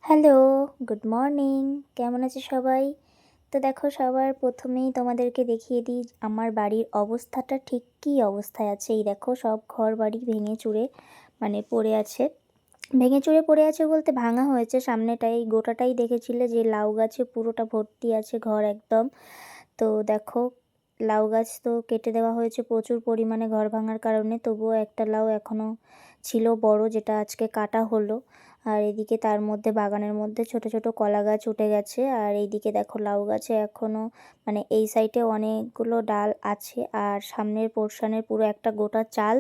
Hello, good morning. কেমন আছে সবাই? তো দেখো সবার প্রথমেই তোমাদেরকে দেখিয়ে দিই আমার বাড়ির অবস্থাটা ঠিক কী অবস্থায় আছে। এই দেখো সব ঘরবাড়ি ভেঙে চুরে পড়ে আছে। ভেঙে চুরে পড়ে আছে বলতে ভাঙা হয়েছে সামনেটাই, গোটাটাই দেখেছিলে যে লাউ গাছে পুরোটা ভর্তি আছে ঘর একদম। তো দেখো লাউ গাছ তো কেটে দেওয়া হয়েছে প্রচুর পরিমাণে ঘর ভাঙার কারণে, তবুও একটা লাউ এখনও ছিল বড়, যেটা আজকে কাটা হলো। আর এদিকে তার মধ্যে বাগানের মধ্যে ছোট ছোট কলা গাছ উঠে গেছে। আর এইদিকে দেখো লাউ গাছে এখনও এই সাইডে অনেকগুলো ডাল আছে, আর সামনের পোর্শনের পুরো একটা গোটা চাল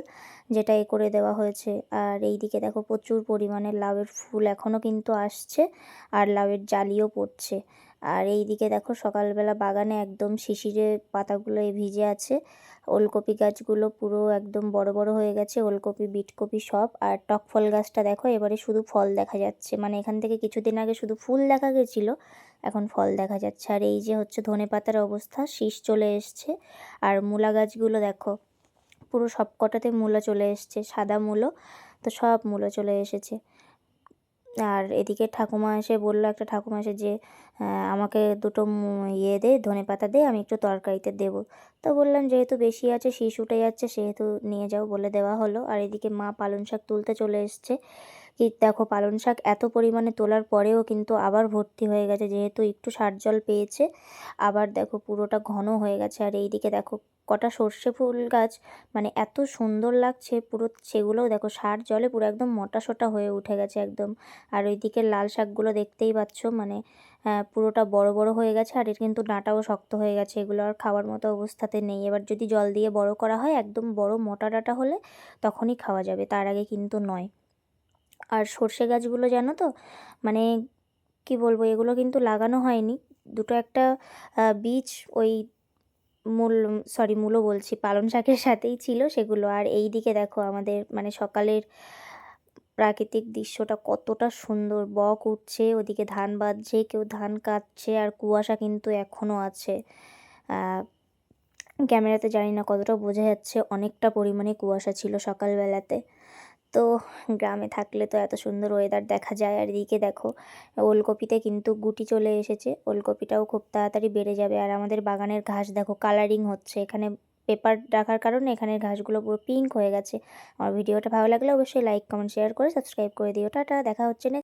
যেটা করে দেওয়া হয়েছে। আর এইদিকে দেখো প্রচুর পরিমাণে লাউয়ের ফুল এখনও কিন্তু আসছে, আর লাউয়ের জালিও পড়ছে। আর এইদিকে দেখো সকালবেলা বাগানে একদম শিশিরে পাতাগুলো ভিজে আছে। ওলকপি গাছগুলো পুরো একদম বড় বড় হয়ে গেছে, ওলকপি বিটকপি সব। আর টক ফল গাছটা দেখো এবারে শুধু ফল দেখা যাচ্ছে, এখান থেকে কিছুদিন আগে শুধু ফুল দেখা গেছিল, এখন ফল দেখা যাচ্ছে। আর এই যে হচ্ছে ধনেপাতার অবস্থা, শীষ চলে এসছে। আর মূলা গাছগুলো দেখো পুরো সব কটাতে মূলা চলে এসছে, সাদা মূলো, তো সব মূলো চলে এসেছে। আর এদিকে ঠাকুমা এসে বললো, একটা ঠাকুমা এসে যে আমাকে দুটো দে, ধনেপাতা দে, আমি একটু তরকারিতে দেবো। তো বললাম যেহেতু বেশি আছে, শীষ উঠে যাচ্ছে, সেহেতু নিয়ে যাও, বলে দেওয়া হলো। আর এদিকে মা পালং শাক তুলতে চলে এসছে। কি দেখো পালং শাক এত পরিমাণে তোলার পরেও কিন্তু আবার ভর্তি হয়ে গেছে, যেহেতু একটু সার জল পেয়েছে, আবার দেখো পুরোটা ঘন হয়ে গেছে। আর এইদিকে দেখো কটা সর্ষে ফুল গাছ, এত সুন্দর লাগছে পুরো, সেগুলোও দেখো সার জলে পুরো একদম মোটা সোটা হয়ে উঠে গেছে একদম। আর ওইদিকে লাল শাকগুলো দেখতেই পাচ্ছ, পুরোটা বড় বড় হয়ে গেছে, আর এর কিন্তু ডাঁটাও শক্ত হয়ে গেছে, এগুলো আর খাওয়ার মতো অবস্থাতে নেই। এবার যদি জল দিয়ে বড় করা হয়, একদম বড় মোটা ডাঁটা হলে তখনই খাওয়া যাবে, তার আগে কিন্তু নয়। আর সর্ষে গাছগুলো জানো তো, মানে কি বলবো, এগুলো কিন্তু লাগানো হয়নি, দুটো একটা বীজ ওই মূলো বলছি, পালং শাকের সাথেই ছিল সেগুলো। আর এই দিকে দেখো আমাদের সকালের প্রাকৃতিক দৃশ্যটা কতটা সুন্দর, বক উঠছে, ওদিকে ধান বাজছে, কেউ ধান কাটছে, আর কুয়াশা কিন্তু এখনও আছে। ক্যামেরাতে জানি না কতটা বোঝা যাচ্ছে, অনেকটা পরিমাণে কুয়াশা ছিল সকালবেলাতে। তো গ্রামে থাকলে তো এত সুন্দর ওয়েদার দেখা যায়। আর এদিকে দেখো ওলকপিতে কিন্তু গুটি চলে এসেছে, ওলকপিটাও খুব তাড়াতাড়ি বেড়ে যাবে। আর আমাদের বাগানের ঘাস দেখো কালারিং হচ্ছে, এখানে পেপার রাখার কারণে এখানের ঘাসগুলো পুরো পিঙ্ক হয়ে গেছে। আমার ভিডিওটা ভালো লাগলে অবশ্যই লাইক কমেন্ট শেয়ার করে সাবস্ক্রাইব করে দিও। টাটা, দেখা হচ্ছে নেক্সট